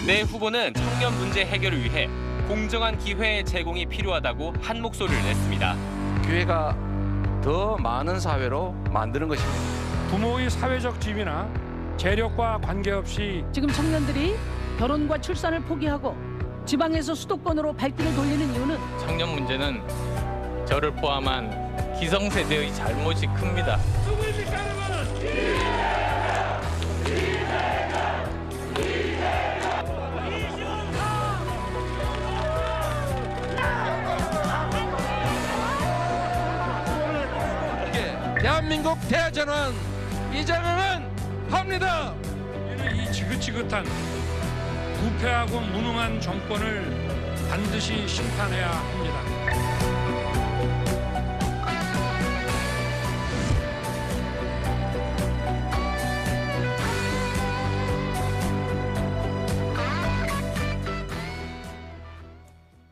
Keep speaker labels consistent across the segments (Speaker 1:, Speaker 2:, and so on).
Speaker 1: 내 후보는 청년 문제 해결을 위해 공정한 기회 제공이 필요하다고 한 목소리를 냈습니다.
Speaker 2: 기회가 더 많은 사회로 만드는 것입니다.
Speaker 3: 부모의 사회적 지위나 재력과 관계없이
Speaker 4: 지금 청년들이 결혼과 출산을 포기하고 지방에서 수도권으로 발길을 돌리는 이유는
Speaker 5: 청년 문제는 저를 포함한 기성세대의 잘못이 큽니다.
Speaker 2: 대한민국 대전환 이재명은 합니다.
Speaker 3: 이 지긋지긋한 부패하고 무능한 정권을 반드시 심판해야 합니다.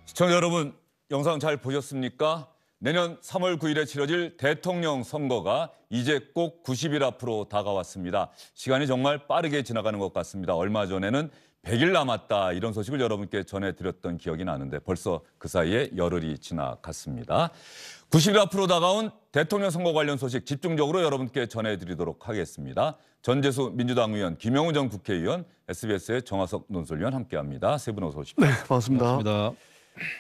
Speaker 6: 시청자 여러분, 영상 잘 보셨습니까? 내년 3월 9일에 치러질 대통령 선거가 이제 꼭 90일 앞으로 다가왔습니다. 시간이 정말 빠르게 지나가는 것 같습니다. 얼마 전에는 100일 남았다 이런 소식을 여러분께 전해드렸던 기억이 나는데 벌써 그 사이에 열흘이 지나갔습니다. 90일 앞으로 다가온 대통령 선거 관련 소식 집중적으로 여러분께 전해드리도록 하겠습니다. 전재수 민주당 의원, 김영우 전 국회의원, SBS의 정화석 논설위원 함께합니다. 세 분 어서 오십시오.
Speaker 7: 네, 반갑습니다.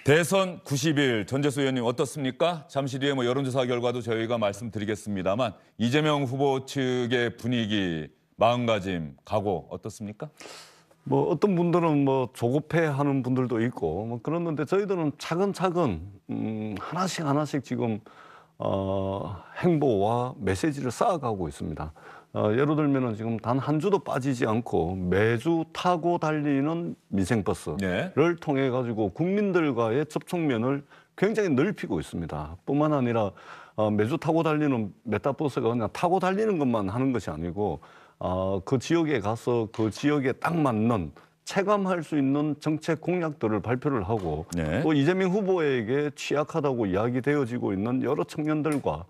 Speaker 6: 대선 90일 전재수 의원님 어떻습니까? 잠시 뒤에 여론조사 결과도 저희가 말씀드리겠습니다만 이재명 후보 측의 분위기, 마음가짐, 각오 어떻습니까?
Speaker 7: 어떤 분들은 조급해하는 분들도 있고 그러는데 저희들은 차근차근 하나씩 지금 행보와 메시지를 쌓아가고 있습니다. 예를 들면은 지금 단 한 주도 빠지지 않고 매주 타고 달리는 미생버스를 통해 가지고 국민들과의 접촉면을 굉장히 넓히고 있습니다. 뿐만 아니라 매주 타고 달리는 메타버스가 그냥 타고 달리는 것만 하는 것이 아니고 그 지역에 가서 그 지역에 딱 맞는 체감할 수 있는 정책 공약들을 발표를 하고 또 이재명 후보에게 취약하다고 이야기되어지고 있는 여러 청년들과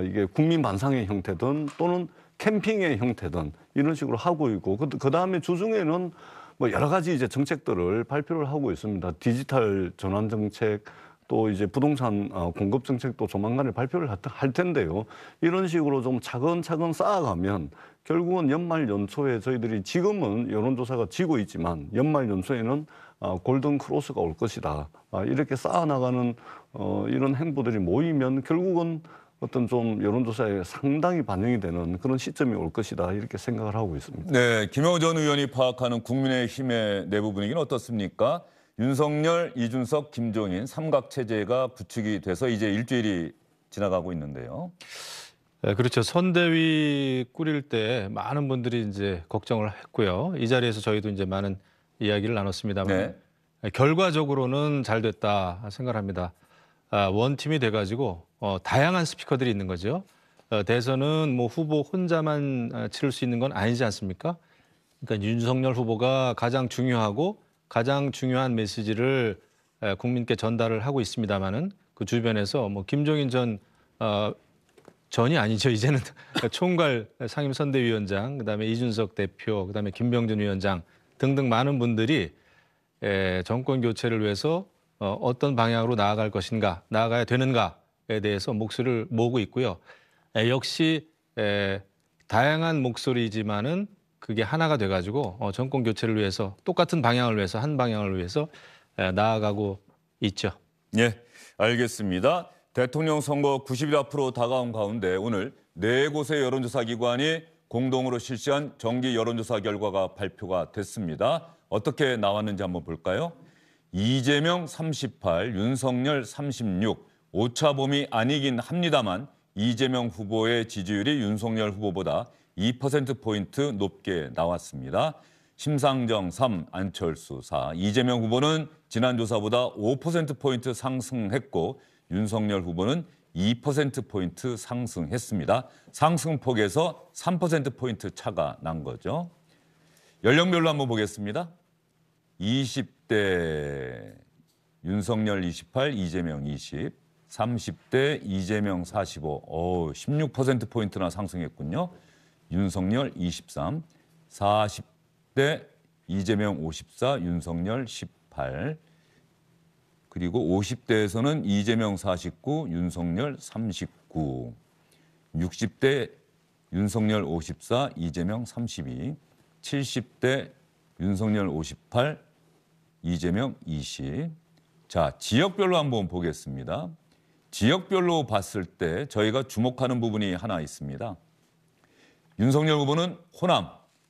Speaker 7: 이게 국민 반상의 형태든 또는 캠핑의 형태든 이런 식으로 하고 있고 그다음에 주중에는 여러 가지 이제 정책들을 발표를 하고 있습니다. 디지털 전환 정책 또 이제 부동산 공급 정책도 조만간에 발표를 할 텐데요. 이런 식으로 좀 차근차근 쌓아가면 결국은 연말 연초에 저희들이 지금은 여론조사가 지고 있지만 연말 연초에는 골든 크로스가 올 것이다. 이렇게 쌓아나가는 이런 행보들이 모이면 결국은 어떤 좀 여론조사에 상당히 반영이 되는 그런 시점이 올 것이다 이렇게 생각을 하고 있습니다.
Speaker 6: 네, 김영우 전 의원이 파악하는 국민의힘의 내부 분위기는 어떻습니까? 윤석열, 이준석, 김종인 삼각체제가 구축이 돼서 이제 일주일이 지나가고 있는데요.
Speaker 8: 네, 그렇죠. 선대위 꾸릴 때 많은 분들이 이제 걱정을 했고요. 이 자리에서 저희도 이제 많은 이야기를 나눴습니다만 결과적으로는 잘 됐다 생각합니다. 원팀이 돼가지고 다양한 스피커들이 있는 거죠. 대선은 후보 혼자만 치를 수 있는 건 아니지 않습니까? 그러니까 윤석열 후보가 가장 중요하고 가장 중요한 메시지를 국민께 전달을 하고 있습니다만은 그 주변에서 김종인 전이 아니죠. 이제는 총괄 상임선대위원장, 그다음에 이준석 대표, 그다음에 김병준 위원장 등등 많은 분들이 정권 교체를 위해서 어떤 방향으로 나아갈 것인가, 나아가야 되는가에 대해서 목소리를 모으고 있고요. 역시 다양한 목소리지만은 그게 하나가 돼가지고 정권 교체를 위해서 똑같은 방향을 위해서 한 방향을 위해서 나아가고 있죠.
Speaker 6: 예, 알겠습니다. 대통령 선거 90일 앞으로 다가온 가운데 오늘 4곳의 여론조사 기관이 공동으로 실시한 정기 여론조사 결과가 발표가 됐습니다. 어떻게 나왔는지 한번 볼까요? 이재명 38, 윤석열 36, 오차범위 아니긴 합니다만 이재명 후보의 지지율이 윤석열 후보보다 2%포인트 높게 나왔습니다. 심상정 3, 안철수 4, 이재명 후보는 지난 조사보다 5%포인트 상승했고 윤석열 후보는 2%포인트 상승했습니다. 상승폭에서 3%포인트 차가 난 거죠. 연령별로 한번 보겠습니다. 20대 윤석열 28, 이재명 20, 30대 이재명 45, 16%포인트나 상승했군요. 윤석열 23, 40대 이재명 54, 윤석열 18. 그리고 50대에서는 이재명 49, 윤석열 39. 60대 윤석열 54, 이재명 32. 70대 윤석열 58, 이재명 20. 자, 지역별로 한번 보겠습니다. 지역별로 봤을 때 저희가 주목하는 부분이 하나 있습니다. 윤석열 후보는 호남,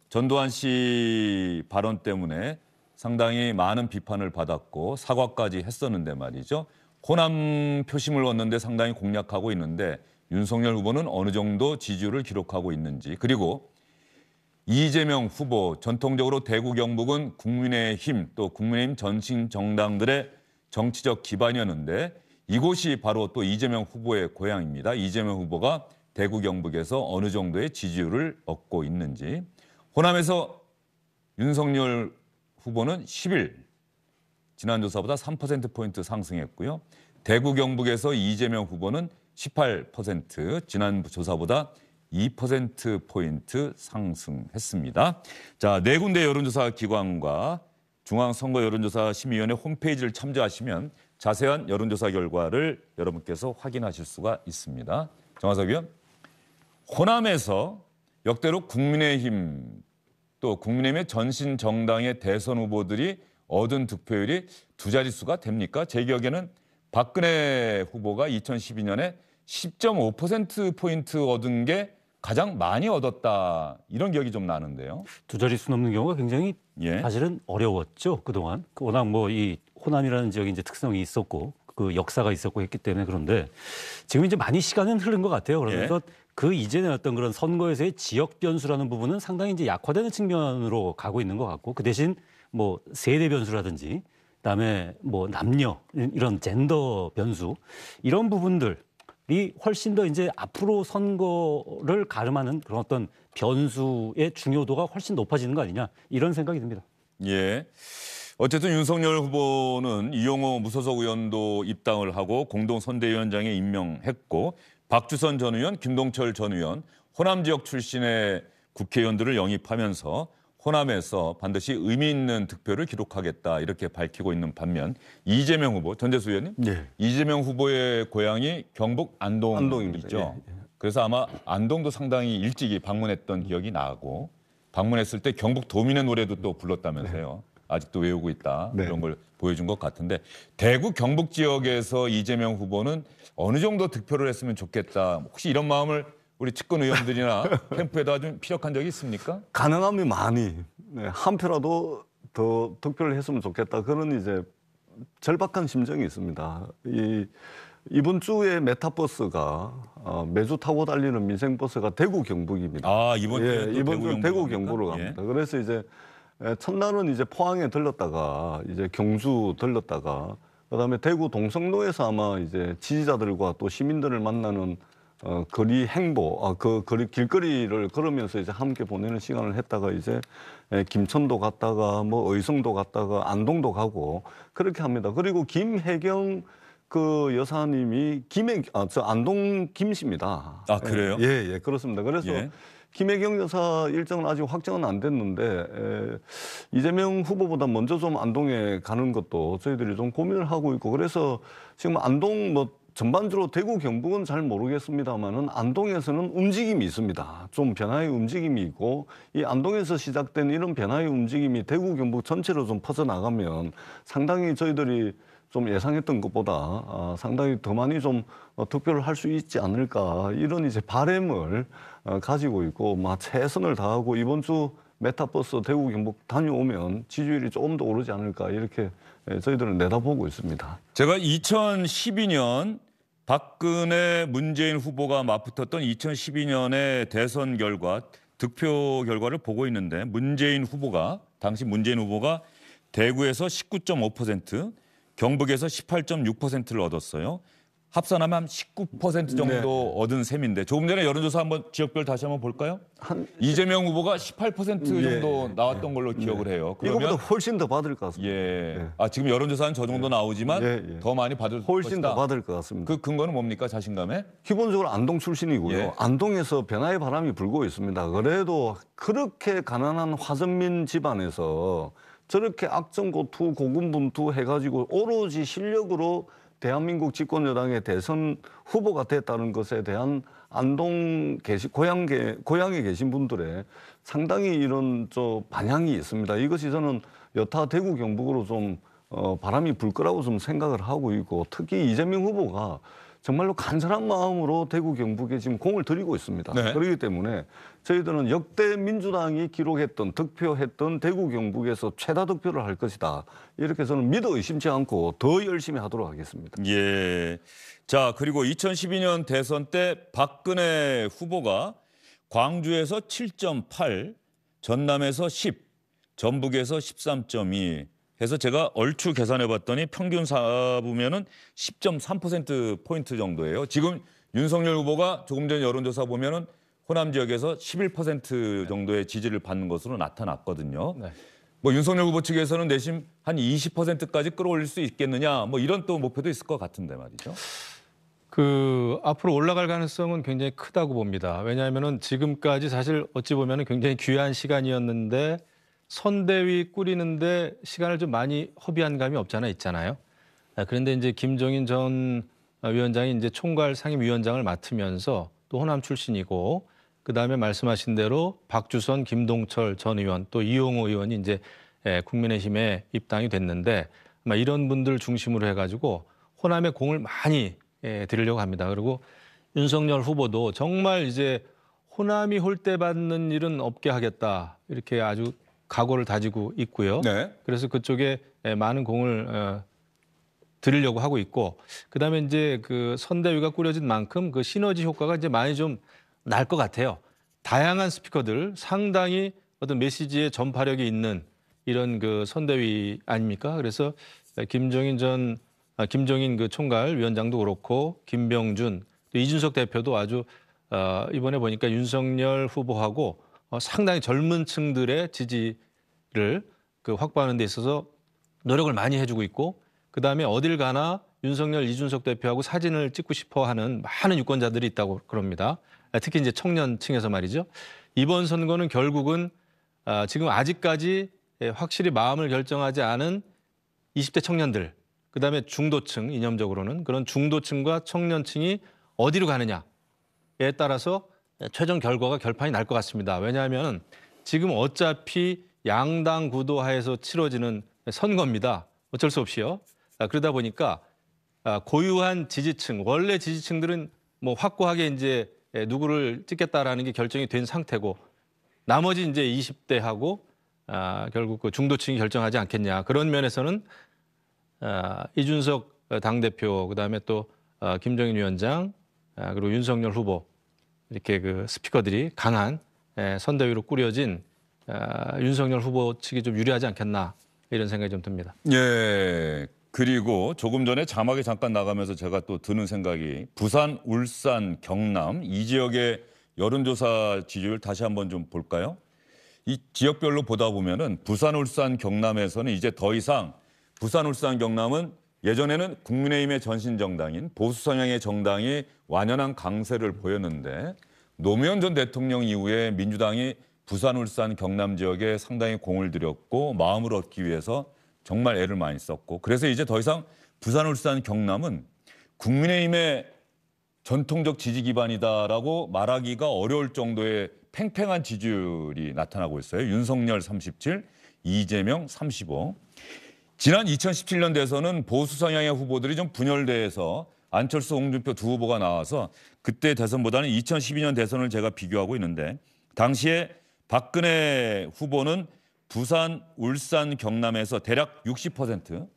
Speaker 6: 전두환 씨 발언 때문에 상당히 많은 비판을 받았고 사과까지 했었는데 말이죠. 호남 표심을 얻는데 상당히 공략하고 있는데 윤석열 후보는 어느 정도 지지율을 기록하고 있는지, 그리고 이재명 후보, 전통적으로 대구 경북은 국민의힘 또 국민의힘 전신 정당들의 정치적 기반이었는데 이곳이 바로 또 이재명 후보의 고향입니다. 이재명 후보가 대구 경북에서 어느 정도의 지지율을 얻고 있는지. 호남에서 윤석열 후보는 10일, 지난 조사보다 3%포인트 상승했고요. 대구 경북에서 이재명 후보는 18%, 지난 조사보다 2%포인트 상승했습니다. 자, 네 군데 여론조사 기관과 중앙선거여론조사심의위원회 홈페이지를 참조하시면 자세한 여론조사 결과를 여러분께서 확인하실 수가 있습니다. 정화석 위원, 호남에서 역대로 국민의힘 또 국민의힘의 전신 정당의 대선 후보들이 얻은 득표율이 두 자릿수가 됩니까? 제 기억에는 박근혜 후보가 2012년에 10.5%포인트 얻은 게 가장 많이 얻었다, 이런 기억이 좀 나는데요.
Speaker 9: 두 자릿수 넘는 경우가 굉장히 사실은 어려웠죠, 그동안. 워낙 뭐 이 호남이라는 지역이 이제 특성이 있었고 그 역사가 있었고 했기 때문에. 그런데 지금 이제 많이 시간은 흐른 것 같아요. 그러면서 그 이전에 어떤 그런 선거에서의 지역 변수라는 부분은 상당히 이제 약화되는 측면으로 가고 있는 것 같고, 그 대신 뭐 세대 변수라든지 그다음에 뭐 남녀 이런 젠더 변수, 이런 부분들이 훨씬 더 이제 앞으로 선거를 가름하는 그런 어떤 변수의 중요도가 훨씬 높아지는 거 아니냐, 이런 생각이 듭니다.
Speaker 6: 예. 어쨌든 윤석열 후보는 이용호 무소속 의원도 입당을 하고 공동 선대위원장에 임명했고, 박주선 전 의원, 김동철 전 의원, 호남 지역 출신의 국회의원들을 영입하면서 호남에서 반드시 의미 있는 득표를 기록하겠다, 이렇게 밝히고 있는 반면 이재명 후보, 전재수 의원님, 이재명 후보의 고향이 경북 안동이죠. 그래서 아마 안동도 상당히 일찍이 방문했던 기억이 나고, 방문했을 때 경북 도민의 노래도 또 불렀다면서요. 아직도 외우고 있다, 이런 걸 보여준 것 같은데, 대구 경북 지역에서 이재명 후보는 어느 정도 득표를 했으면 좋겠다, 혹시 이런 마음을 우리 측근 의원들이나 캠프에다 좀 피력한 적이 있습니까?
Speaker 7: 가능하면 많이, 한 표라도 더 득표를 했으면 좋겠다, 그런 이제 절박한 심정이 있습니다. 이번 주에 메타버스가 매주 타고 달리는 민생버스가 대구 경북입니다.
Speaker 6: 아, 이번 주
Speaker 7: 대구 경북으로 갑니다. 그래서 이제 첫날은 이제 포항에 들렀다가 이제 경주 들렀다가 그다음에 대구 동성로에서 아마 이제 지지자들과 또 시민들을 만나는 거리 행보, 그 거리 길거리를 걸으면서 이제 함께 보내는 시간을 했다가 이제 김천도 갔다가 뭐 의성도 갔다가 안동도 가고 그렇게 합니다. 그리고 김혜경 그 여사님이 저 안동 김씨입니다.
Speaker 6: 아, 그래요?
Speaker 7: 예, 그렇습니다. 그래서 김혜경 여사 일정은 아직 확정은 안 됐는데 이재명 후보보다 먼저 좀 안동에 가는 것도 저희들이 좀 고민을 하고 있고, 그래서 지금 안동 뭐 전반적으로 대구 경북은 잘 모르겠습니다만은 안동에서는 움직임이 있습니다. 좀 변화의 움직임이 있고, 이 안동에서 시작된 이런 변화의 움직임이 대구 경북 전체로 좀 퍼져나가면 상당히 저희들이 좀 예상했던 것보다 상당히 더 많이 좀 득표를 할 수 있지 않을까, 이런 이제 바람을 가지고 있고, 최선을 다하고 이번 주 메타버스 대구 경북 다녀오면 지지율이 조금 더 오르지 않을까, 이렇게 저희들은 내다보고 있습니다.
Speaker 6: 제가 2012년 박근혜 문재인 후보가 맞붙었던 2012년의 대선 결과, 득표 결과를 보고 있는데 당시 문재인 후보가 대구에서 19.5%, 경북에서 18.6%를 얻었어요. 합산하면 19% 정도 얻은 셈인데 조금 전에 여론조사 한번 지역별 다시 한번 볼까요? 이재명 후보가 18% 정도 나왔던 걸로 기억을 해요. 그러면
Speaker 7: 이거보다 훨씬 더 받을 것 같습니다.
Speaker 6: 지금 여론조사는 저 정도 나오지만 더 많이 받을
Speaker 7: 훨씬
Speaker 6: 것이다.
Speaker 7: 더 받을 것 같습니다.
Speaker 6: 그 근거는 뭡니까? 자신감에?
Speaker 7: 기본적으로 안동 출신이고요. 안동에서 변화의 바람이 불고 있습니다. 그래도 그렇게 가난한 화전민 집안에서 저렇게 악정고투, 고군분투 해가지고 오로지 실력으로 대한민국 집권 여당의 대선 후보가 됐다는 것에 대한 안동 고향에 계신 분들의 상당히 이런 반향이 있습니다. 이것이 저는 여타 대구 경북으로 좀 바람이 불 거라고 좀 생각을 하고 있고, 특히 이재명 후보가 정말로 간절한 마음으로 대구 경북에 지금 공을 들이고 있습니다. 그렇기 때문에 저희들은 역대 민주당이 기록했던 득표했던 대구 경북에서 최다 득표를 할 것이다. 이렇게 저는 믿어 의심치 않고 더 열심히 하도록 하겠습니다.
Speaker 6: 자, 그리고 2012년 대선 때 박근혜 후보가 광주에서 7.8, 전남에서 10, 전북에서 13.2 해서 제가 얼추 계산해 봤더니 평균 잡으면은 10.3%포인트 정도예요. 지금 윤석열 후보가 조금 전 여론조사 보면은 호남 지역에서 11% 정도의 지지를 받는 것으로 나타났거든요. 뭐 윤석열 후보 측에서는 내심 한 20%까지 끌어올릴 수 있겠느냐, 뭐 이런 또 목표도 있을 것 같은데 말이죠.
Speaker 8: 앞으로 올라갈 가능성은 굉장히 크다고 봅니다. 왜냐하면은 지금까지 사실 어찌 보면은 굉장히 귀한 시간이었는데 선대위 꾸리는데 시간을 좀 많이 허비한 감이 없잖아 있잖아요. 그런데 이제 김종인 전 위원장이 이제 총괄 상임위원장을 맡으면서 또 호남 출신이고, 그 다음에 말씀하신 대로 박주선, 김동철 전 의원, 또 이용호 의원이 이제 국민의힘에 입당이 됐는데, 아마 이런 분들 중심으로 해가지고 호남에 공을 많이 드리려고 합니다. 그리고 윤석열 후보도 정말 이제 호남이 홀대받는 일은 없게 하겠다, 이렇게 아주 각오를 다지고 있고요. 그래서 그쪽에 많은 공을 드리려고 하고 있고, 그다음에 이제 그 선대위가 꾸려진 만큼 그 시너지 효과가 이제 많이 좀 날 것 같아요. 다양한 스피커들, 상당히 어떤 메시지의 전파력이 있는 이런 그 선대위 아닙니까? 그래서 김종인 그 총괄 위원장도 그렇고, 김병준, 또 이준석 대표도 아주 이번에 보니까 윤석열 후보하고 상당히 젊은 층들의 지지를 확보하는 데 있어서 노력을 많이 해주고 있고, 그다음에 어딜 가나 윤석열, 이준석 대표하고 사진을 찍고 싶어 하는 많은 유권자들이 있다고 그럽니다. 특히 이제 청년층에서 말이죠. 이번 선거는 결국은 지금 아직까지 확실히 마음을 결정하지 않은 20대 청년들, 그다음에 중도층, 이념적으로는 그런 중도층과 청년층이 어디로 가느냐에 따라서 최종 결과가 결판이 날 것 같습니다. 왜냐하면 지금 어차피 양당 구도 하에서 치러지는 선거입니다. 어쩔 수 없이요. 그러다 보니까 고유한 지지층, 원래 지지층들은 뭐 확고하게 이제 누구를 찍겠다라는 게 결정이 된 상태고, 나머지 이제 20대하고 결국 그 중도층이 결정하지 않겠냐. 그런 면에서는 이준석 당대표, 그다음에 또 김종인 위원장, 그리고 윤석열 후보, 이렇게 그 스피커들이 강한 선대위로 꾸려진 윤석열 후보 측이 좀 유리하지 않겠나, 이런 생각이 좀 듭니다.
Speaker 6: 그리고 조금 전에 자막에 잠깐 나가면서 제가 또 드는 생각이, 부산, 울산, 경남 이 지역의 여론조사 지지율 다시 한번 좀 볼까요? 이 지역별로 보다 보면은 부산, 울산, 경남에서는 이제 더 이상 부산, 울산, 경남은 예전에는 국민의힘의 전신 정당인 보수 성향의 정당이 완연한 강세를 보였는데, 노무현 전 대통령 이후에 민주당이 부산, 울산, 경남 지역에 상당히 공을 들였고 마음을 얻기 위해서 정말 애를 많이 썼고, 그래서 이제 더 이상 부산, 울산, 경남은 국민의힘의 전통적 지지 기반이다라고 말하기가 어려울 정도의 팽팽한 지지율이 나타나고 있어요. 윤석열 37, 이재명 35. 지난 2017년 대선은 보수 성향의 후보들이 좀 분열돼서 안철수, 홍준표 두 후보가 나와서 그때 대선보다는 2012년 대선을 제가 비교하고 있는데, 당시에 박근혜 후보는 부산, 울산, 경남에서 대략 60%,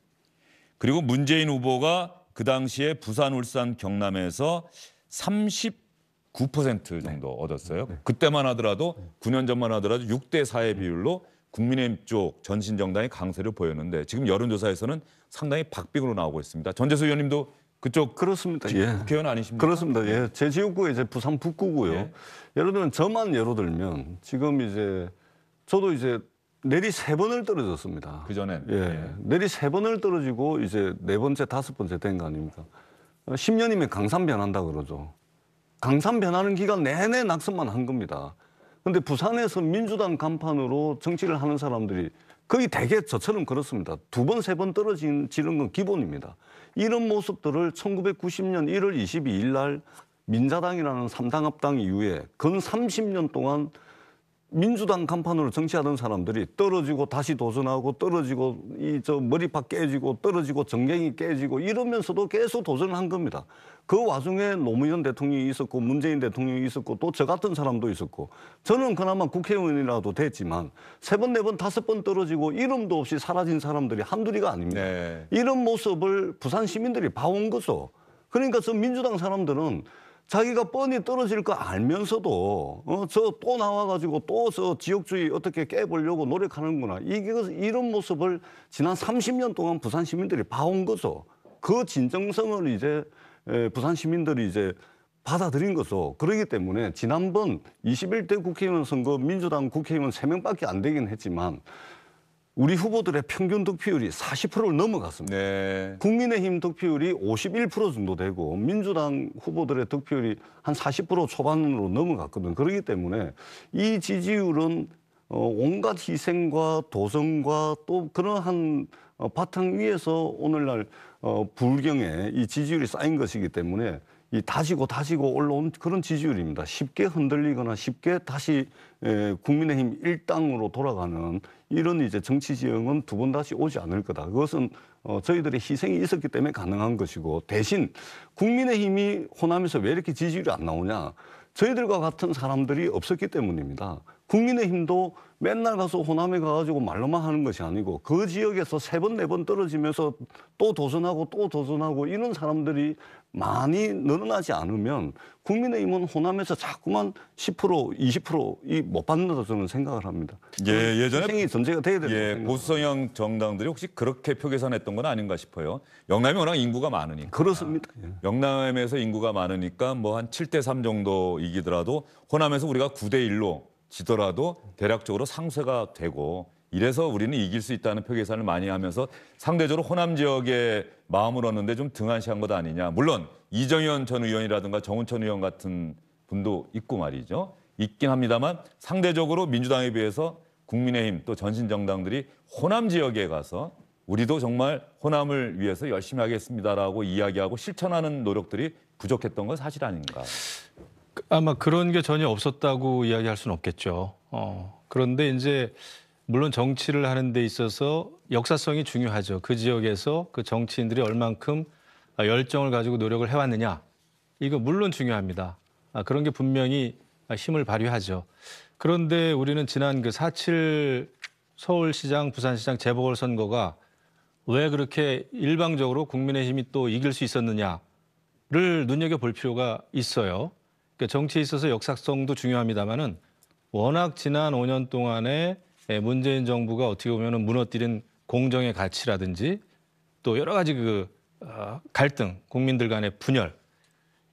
Speaker 6: 그리고 문재인 후보가 그 당시에 부산, 울산, 경남에서 39% 정도 얻었어요. 그때만 하더라도 9년 전만 하더라도 6대 4의 비율로 국민의힘 쪽 전신 정당이 강세를 보였는데, 지금 여론조사에서는 상당히 박빙으로 나오고 있습니다. 전재수 의원님도 그쪽
Speaker 7: 그렇습니다. 예.
Speaker 6: 국회의원 아니십니까?
Speaker 7: 그렇습니다. 예. 제 지역구가 이제 부산 북구고요.
Speaker 6: 예.
Speaker 7: 예를 들면 저만 예로 들면 지금 이제 저도 이제 내리 3번을 떨어졌습니다.
Speaker 6: 그전엔.
Speaker 7: 예. 내리 3번을 떨어지고 이제 4번째, 5번째 된 거 아닙니까? 10년이면 강산 변한다 그러죠. 강산 변하는 기간 내내 낙선만 한 겁니다. 근데 부산에서 민주당 간판으로 정치를 하는 사람들이 거의 대개 저처럼 그렇습니다. 2번, 3번 떨어지는 건 기본입니다. 이런 모습들을 1990년 1월 22일 날 민자당이라는 3당 합당 이후에 근 30년 동안 민주당 간판으로 정치하던 사람들이 떨어지고 다시 도전하고 떨어지고 머리팍 깨지고 떨어지고 정갱이 깨지고 이러면서도 계속 도전을 한 겁니다. 그 와중에 노무현 대통령이 있었고 문재인 대통령이 있었고 또 저 같은 사람도 있었고 저는 그나마 국회의원이라도 됐지만 3번, 4번, 5번 떨어지고 이름도 없이 사라진 사람들이 한둘이가 아닙니다.
Speaker 6: 네.
Speaker 7: 이런 모습을 부산 시민들이 봐온 거죠. 그러니까 저 민주당 사람들은 자기가 뻔히 떨어질 거 알면서도 저 또 나와가지고 또 저 지역주의 어떻게 깨보려고 노력하는구나. 이런 모습을 지난 30년 동안 부산 시민들이 봐온 거죠. 그 진정성을 이제 부산 시민들이 이제 받아들인 거죠. 그렇기 때문에 지난번 21대 국회의원 선거 민주당 국회의원 3명밖에 안 되긴 했지만 우리 후보들의 평균 득표율이 40%를 넘어갔습니다.
Speaker 6: 네.
Speaker 7: 국민의힘 득표율이 51% 정도 되고 민주당 후보들의 득표율이 한 40% 초반으로 넘어갔거든요. 그렇기 때문에 이 지지율은 온갖 희생과 도전과 또 그러한 바탕 위에서 오늘날 불경에 이 지지율이 쌓인 것이기 때문에 이 다지고 올라온 그런 지지율입니다. 쉽게 흔들리거나 쉽게 다시 국민의힘 일당으로 돌아가는 이런 이제 정치 지형은 두 번 다시 오지 않을 거다. 그것은 저희들의 희생이 있었기 때문에 가능한 것이고 대신 국민의힘이 호남에서 왜 이렇게 지지율이 안 나오냐? 저희들과 같은 사람들이 없었기 때문입니다. 국민의힘도 맨날 가서 호남에 가가지고 말로만 하는 것이 아니고 그 지역에서 3번, 4번 떨어지면서 또 도전하고 이런 사람들이 많이 늘어나지 않으면 국민의힘은 호남에서 자꾸만 10%, 20% 못 받는다고 저는 생각을 합니다.
Speaker 6: 예, 예전에
Speaker 7: 희생이 전제가 돼야 된다고
Speaker 6: 보수 성향 정당들이 혹시 그렇게 표 계산했던 건 아닌가 싶어요. 영남이 워낙 인구가 많으니까.
Speaker 7: 그렇습니다. 예.
Speaker 6: 영남에서 인구가 많으니까 뭐 한 7대3 정도 이기더라도 호남에서 우리가 9대1로 지더라도 대략적으로 상쇄가 되고 이래서 우리는 이길 수 있다는 표 계산을 많이 하면서 상대적으로 호남 지역에 마음을 얻는데 좀 등한시한 것 아니냐. 물론 이정현 전 의원이라든가 정운천 의원 같은 분도 있고 말이죠. 있긴 합니다만 상대적으로 민주당에 비해서 국민의힘 또 전신정당들이 호남 지역에 가서 우리도 정말 호남을 위해서 열심히 하겠습니다라고 이야기하고 실천하는 노력들이 부족했던 건 사실 아닌가.
Speaker 8: 아마 그런 게 전혀 없었다고 이야기할 수는 없겠죠. 그런데 이제 물론 정치를 하는 데 있어서 역사성이 중요하죠. 그 지역에서 그 정치인들이 얼만큼 열정을 가지고 노력을 해왔느냐. 이거 물론 중요합니다. 그런 게 분명히 힘을 발휘하죠. 그런데 우리는 지난 그 4.7 서울시장, 부산시장 재보궐선거가 왜 그렇게 일방적으로 국민의힘이 또 이길 수 있었느냐를 눈여겨볼 필요가 있어요. 그러니까 정치에 있어서 역사성도 중요합니다만은 워낙 지난 5년 동안에 문재인 정부가 어떻게 보면 무너뜨린 공정의 가치라든지 또 여러 가지 그 갈등, 국민들 간의 분열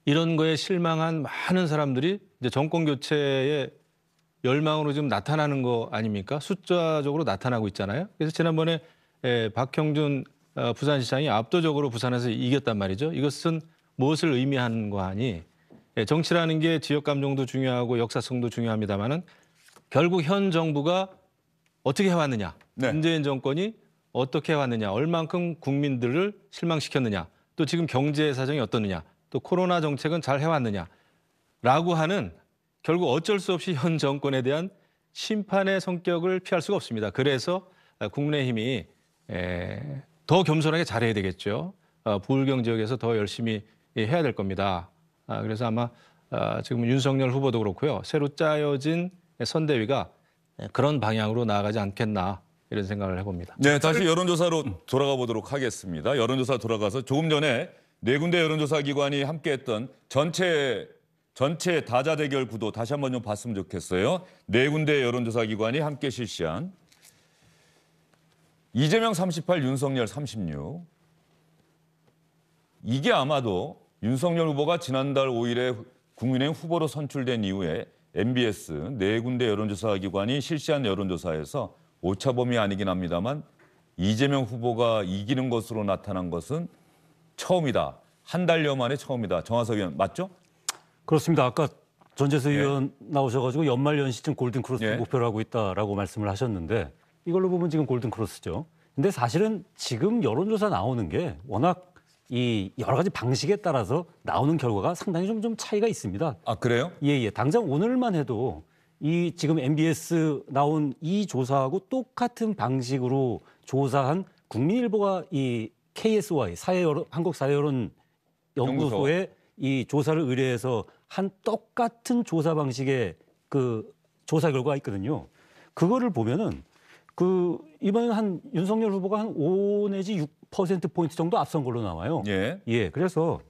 Speaker 8: 이런 거에 실망한 많은 사람들이 이제 정권 교체의 열망으로 지금 나타나는 거 아닙니까? 숫자적으로 나타나고 있잖아요. 그래서 지난번에 박형준 부산시장이 압도적으로 부산에서 이겼단 말이죠. 이것은 무엇을 의미하는 거 하니? 정치라는 게 지역 감정도 중요하고 역사성도 중요합니다만은 결국 현 정부가 어떻게 해왔느냐,
Speaker 6: 네.
Speaker 8: 문재인 정권이 어떻게 해왔느냐, 얼만큼 국민들을 실망시켰느냐, 또 지금 경제 사정이 어떻느냐, 또 코로나 정책은 잘 해왔느냐라고 하는 결국 어쩔 수 없이 현 정권에 대한 심판의 성격을 피할 수가 없습니다. 그래서 국민의힘이 더 겸손하게 잘해야 되겠죠. 부울경 지역에서 더 열심히 해야 될 겁니다. 그래서 아마 지금 윤석열 후보도 그렇고요. 새로 짜여진 선대위가 그런 방향으로 나아가지 않겠나 이런 생각을 해봅니다.
Speaker 6: 네, 다시 여론조사로 돌아가 보도록 하겠습니다. 여론조사 돌아가서 조금 전에 네 군데 여론조사 기관이 함께했던 전체 다자 대결 구도 다시 한번 좀 봤으면 좋겠어요. 네 군데 여론조사 기관이 함께 실시한 이재명 38, 윤석열 36. 이게 아마도 윤석열 후보가 지난달 5일에 국민의힘 후보로 선출된 이후에 MBS 4군데 여론조사 기관이 실시한 여론조사에서 오차범위 아니긴 합니다만 이재명 후보가 이기는 것으로 나타난 것은 처음이다. 한 달여 만에 처음이다. 정화석 의원 맞죠?
Speaker 9: 그렇습니다. 아까 전재수 의원 나오셔가지고 연말 연시쯤 골든크로스 목표로 하고 있다라고 말씀을 하셨는데 이걸로 보면 지금 골든크로스죠. 근데 사실은 지금 여론조사 나오는 게 워낙 이 여러 가지 방식에 따라서 나오는 결과가 상당히 좀 차이가 있습니다.
Speaker 6: 아, 그래요?
Speaker 9: 예. 당장 오늘만 해도 이 지금 MBS 나온 이 조사하고 똑같은 방식으로 조사한 국민일보가 이 KSY 한국사회여론 연구소에 이 조사를 의뢰해서 한 똑같은 조사 방식의 그 조사 결과가 있거든요. 그거를 보면은 그 이번에는 한 윤석열 후보가 한 5 내지 6%포인트 정도 앞선 걸로 나와요. 예. 그래서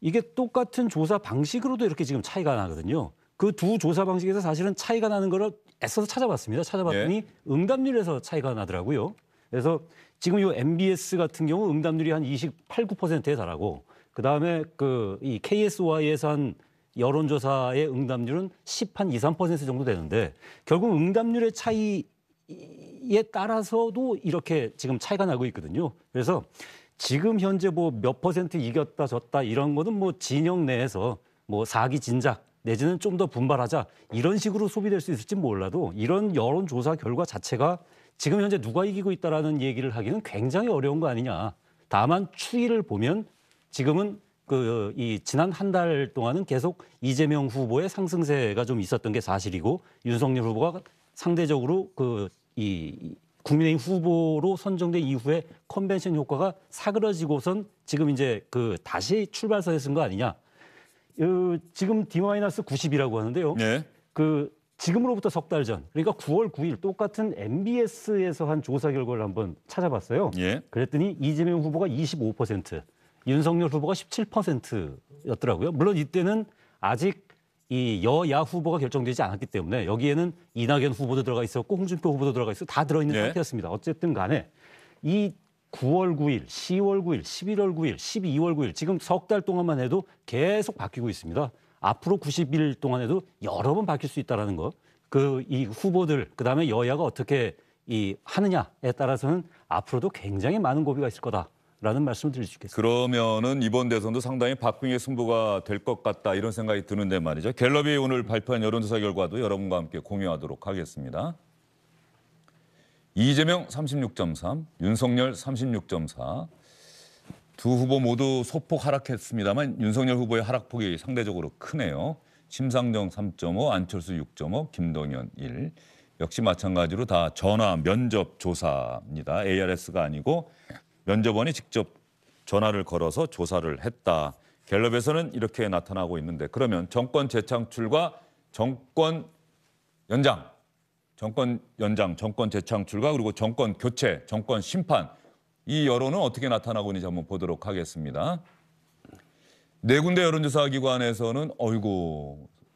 Speaker 9: 이게 똑같은 조사 방식으로도 이렇게 지금 차이가 나거든요. 그 두 조사 방식에서 사실은 차이가 나는 거를 애써서 찾아봤습니다. 찾아봤더니 응답률에서 차이가 나더라고요. 그래서 지금 이 MBS 같은 경우 응답률이 한 28, 9%에 달하고 그다음에 그 이 KSY에서 한 여론조사의 응답률은 10한 2, 3% 정도 되는데 결국 응답률의 차이에 따라서도 이렇게 지금 차이가 나고 있거든요. 그래서 지금 현재 뭐 몇 퍼센트 이겼다 졌다 이런 거는 뭐 진영 내에서 뭐 사기 진작 내지는 좀 더 분발하자 이런 식으로 소비될 수 있을지 몰라도 이런 여론조사 결과 자체가 지금 현재 누가 이기고 있다라는 얘기를 하기는 굉장히 어려운 거 아니냐. 다만 추이를 보면 지금은 이 지난 한 달 동안은 계속 이재명 후보의 상승세가 좀 있었던 게 사실이고 윤석열 후보가 상대적으로 이 국민의힘 후보로 선정된 이후에 컨벤션 효과가 사그러지고선 지금 이제 다시 출발선에 쓴 거 아니냐. 지금 D-90이라고 하는데요. 지금으로부터 석 달 전, 그러니까 9월 9일 똑같은 MBS에서 한 조사 결과를 한번 찾아봤어요. 그랬더니 이재명 후보가 25%, 윤석열 후보가 17%였더라고요. 물론 이때는 아직 이 여야 후보가 결정되지 않았기 때문에 여기에는 이낙연 후보도 들어가 있었고 홍준표 후보도 들어가 있었고 다 들어있는 상태였습니다. 어쨌든 간에 이 9월 9일, 10월 9일, 11월 9일, 12월 9일 지금 석 달 동안만 해도 계속 바뀌고 있습니다. 앞으로 90일 동안에도 여러 번 바뀔 수 있다는 거. 이 후보들 그다음에 여야가 어떻게 하느냐에 따라서는 앞으로도 굉장히 많은 고비가 있을 거다라는 말씀을 드릴 수 있겠습니다.
Speaker 6: 그러면은 이번 대선도 상당히 박빙의 승부가 될 것 같다 이런 생각이 드는데 말이죠. 갤럽이 오늘 발표한 여론조사 결과도 여러분과 함께 공유하도록 하겠습니다. 이재명 36.3, 윤석열 36.4. 두 후보 모두 소폭 하락했습니다만 윤석열 후보의 하락폭이 상대적으로 크네요. 심상정 3.5, 안철수 6.5, 김동연 1. 역시 마찬가지로 다 전화 면접 조사입니다. ARS가 아니고 면접원이 직접 전화를 걸어서 조사를 했다. 갤럽에서는 이렇게 나타나고 있는데 그러면 정권 재창출과 정권 연장, 정권 재창출과 그리고 정권 교체, 정권 심판 이 여론은 어떻게 나타나고 있는지 한번 보도록 하겠습니다. 4군데 여론조사 기관에서는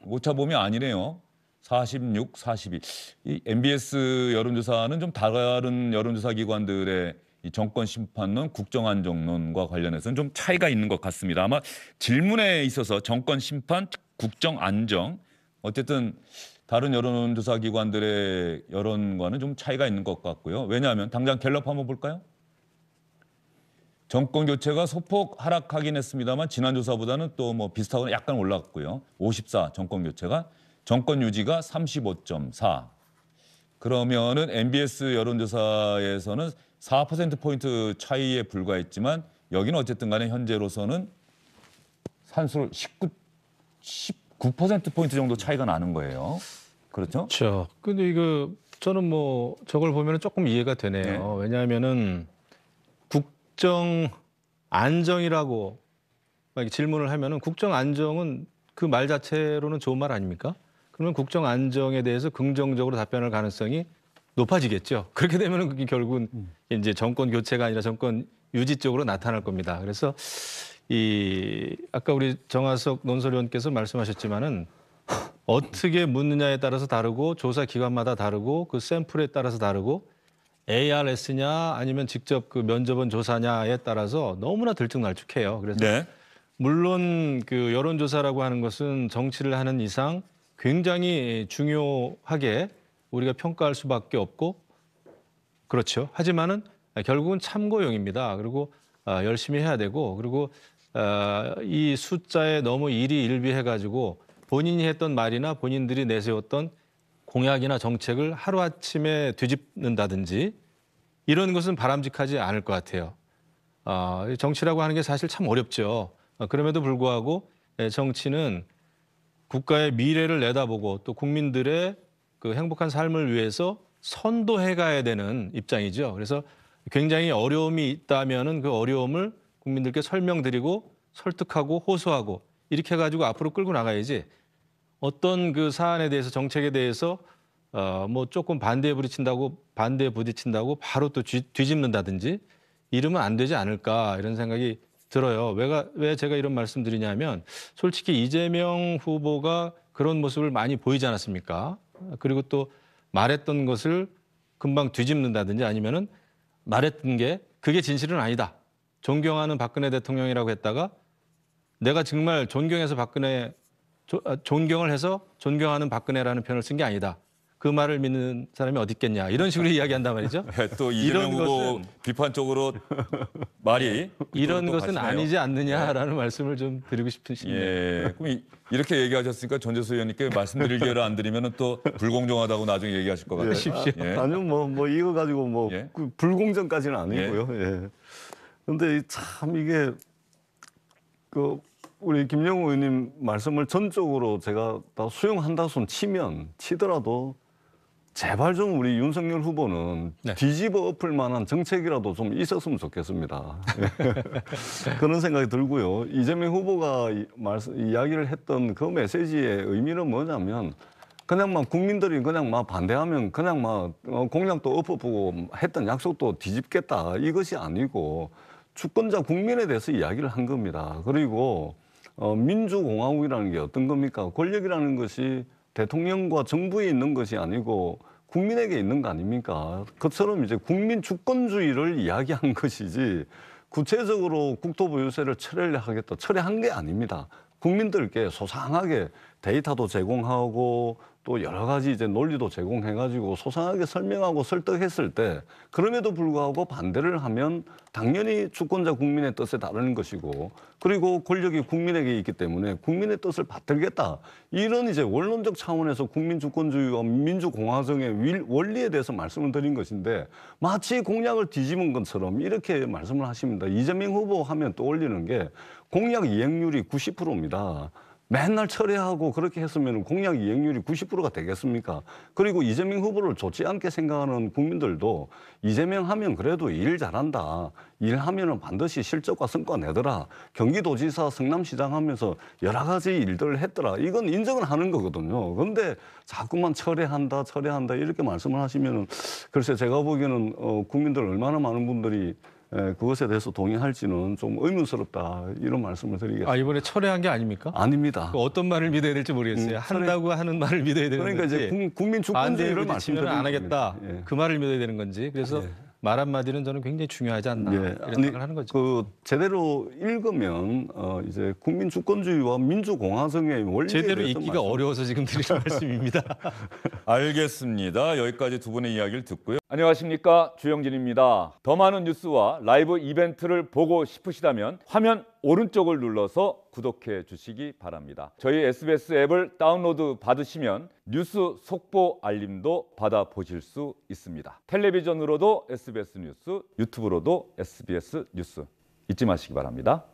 Speaker 6: 오차범위 아니네요. 46, 42. 이 MBS 여론조사는 좀 다른 여론조사 기관들의 이 정권 심판론, 국정안정론과 관련해서는 좀 차이가 있는 것 같습니다. 아마 질문에 있어서 정권 심판, 국정안정 어쨌든 다른 여론조사 기관들의 여론과는 좀 차이가 있는 것 같고요. 왜냐하면 당장 갤럽 한번 볼까요? 정권 교체가 소폭 하락하긴 했습니다만 지난 조사보다는 또 뭐 비슷하거나 약간 올랐고요. 54 정권 교체가 정권 유지가 35.4. 그러면은 MBS 여론조사에서는 4%포인트 차이에 불과했지만 여기는 어쨌든 간에 현재로서는 산술 19%포인트 정도 차이가 나는 거예요. 그렇죠?
Speaker 8: 그렇죠. 근데 저는 뭐 저걸 보면 조금 이해가 되네요. 왜냐하면은 국정 안정이라고 질문을 하면은 국정 안정은 그 말 자체로는 좋은 말 아닙니까? 그러면 국정 안정에 대해서 긍정적으로 답변할 가능성이 높아지겠죠. 그렇게 되면은 그게 결국은 이제 정권 교체가 아니라 정권 유지 쪽으로 나타날 겁니다. 그래서 아까 우리 정화석 논설위원께서 말씀하셨지만은 어떻게 묻느냐에 따라서 다르고 조사 기관마다 다르고 그 샘플에 따라서 다르고 ARS냐 아니면 직접 그 면접원 조사냐에 따라서 너무나 들쭉날쭉해요. 그래서 물론 그 여론조사라고 하는 것은 정치를 하는 이상 굉장히 중요하게 우리가 평가할 수밖에 없고 그렇죠. 하지만은 결국은 참고용입니다. 그리고 열심히 해야 되고 그리고 이 숫자에 너무 일희일비해가지고 본인이 했던 말이나 본인들이 내세웠던 공약이나 정책을 하루아침에 뒤집는다든지 이런 것은 바람직하지 않을 것 같아요. 정치라고 하는 게 사실 참 어렵죠. 그럼에도 불구하고 정치는 국가의 미래를 내다보고 또 국민들의 그 행복한 삶을 위해서 선도해 가야 되는 입장이죠. 그래서 굉장히 어려움이 있다면은 그 어려움을 국민들께 설명드리고 설득하고 호소하고 이렇게 해가지고 앞으로 끌고 나가야지 어떤 그 사안에 대해서 정책에 대해서 뭐 조금 반대에 부딪힌다고 바로 또 뒤집는다든지 이러면 안 되지 않을까 이런 생각이 들어요. 왜 제가 이런 말씀드리냐면 솔직히 이재명 후보가 그런 모습을 많이 보이지 않았습니까? 그리고 또 말했던 것을 금방 뒤집는다든지 아니면은 말했던 게 그게 진실은 아니다. 존경하는 박근혜 대통령이라고 했다가 내가 정말 존경을 해서 존경하는 박근혜라는 표현을 쓴 게 아니다. 그 말을 믿는 사람이 어디 있겠냐. 이런 식으로 이야기한단 말이죠.
Speaker 6: 또 이재명 후보 비판적으로 말이
Speaker 8: 이런 것은 아니지 않느냐라는 말씀을 좀 드리고 싶으십니다.
Speaker 6: 예. 그럼 이렇게 얘기하셨으니까 전재수 의원님께 말씀드릴 기회를 안 드리면 또 불공정하다고 나중에 얘기하실 것 같아요.
Speaker 7: 예. 아니요, 뭐 이거 가지고 그 불공정까지는 아니고요. 예. 근데 참 이게 그 우리 김영우 의원님 말씀을 전적으로 제가 다 수용한다 손 치더라도 제발 좀 우리 윤석열 후보는 뒤집어 엎을 만한 정책이라도 좀 있었으면 좋겠습니다. 그런 생각이 들고요. 이재명 후보가 이야기를 했던 그 메시지의 의미는 뭐냐면 그냥 막 국민들이 그냥 막 반대하면 그냥 막 공약도 엎어보고 했던 약속도 뒤집겠다 이것이 아니고 주권자 국민에 대해서 이야기를 한 겁니다. 그리고 민주공화국이라는 게 어떤 겁니까? 권력이라는 것이 대통령과 정부에 있는 것이 아니고 국민에게 있는 거 아닙니까? 그처럼 이제 국민 주권주의를 이야기한 것이지 구체적으로 국토부 유세를 철회한 게 아닙니다. 국민들께 소상하게 데이터도 제공하고 또 여러 가지 이제 논리도 제공해가지고 소상하게 설명하고 설득했을 때 그럼에도 불구하고 반대를 하면 당연히 주권자 국민의 뜻에 따르는 것이고 그리고 권력이 국민에게 있기 때문에 국민의 뜻을 받들겠다. 이런 이제 원론적 차원에서 국민 주권주의와 민주공화정의 원리에 대해서 말씀을 드린 것인데 마치 공약을 뒤집은 것처럼 이렇게 말씀을 하십니다. 이재명 후보 하면 떠올리는 게 공약 이행률이 90%입니다. 맨날 철회하고 그렇게 했으면 공약 이행률이 90%가 되겠습니까? 그리고 이재명 후보를 좋지 않게 생각하는 국민들도 이재명 하면 그래도 일 잘한다. 일하면은 반드시 실적과 성과 내더라. 경기도지사 성남시장 하면서 여러 가지 일들을 했더라. 이건 인정을 하는 거거든요. 그런데 자꾸만 철회한다 이렇게 말씀을 하시면은 글쎄 제가 보기에는 국민들 얼마나 많은 분들이 그것에 대해서 동의할지는 좀 의문스럽다 이런 말씀을 드리겠습니다.
Speaker 8: 이번에 철회한 게 아닙니까?
Speaker 7: 아닙니다.
Speaker 8: 어떤 말을 믿어야 될지 모르겠어요. 한다고 하는 말을 믿어야 되는
Speaker 7: 그러니까
Speaker 8: 건지.
Speaker 7: 이제 국민 주권주의를 말씀드리면
Speaker 8: 안 하겠다. 그 말을 믿어야 되는 건지. 그래서 말 한마디는 저는 굉장히 중요하지 않나 이런 생각을 하는 거죠.
Speaker 7: 그 제대로 읽으면 이제 국민 주권주의와 민주공화정의 원리에
Speaker 8: 제대로 읽기가 어려워서 지금 드리는 말씀입니다.
Speaker 6: 알겠습니다. 여기까지 두 분의 이야기를 듣고요. 안녕하십니까, 주영진입니다. 더 많은 뉴스와 라이브 이벤트를 보고 싶으시다면 화면 오른쪽을 눌러서 구독해 주시기 바랍니다. 저희 SBS 앱을 다운로드 받으시면 뉴스 속보 알림도 받아보실 수 있습니다. 텔레비전으로도 SBS 뉴스, 유튜브로도 SBS 뉴스 잊지 마시기 바랍니다.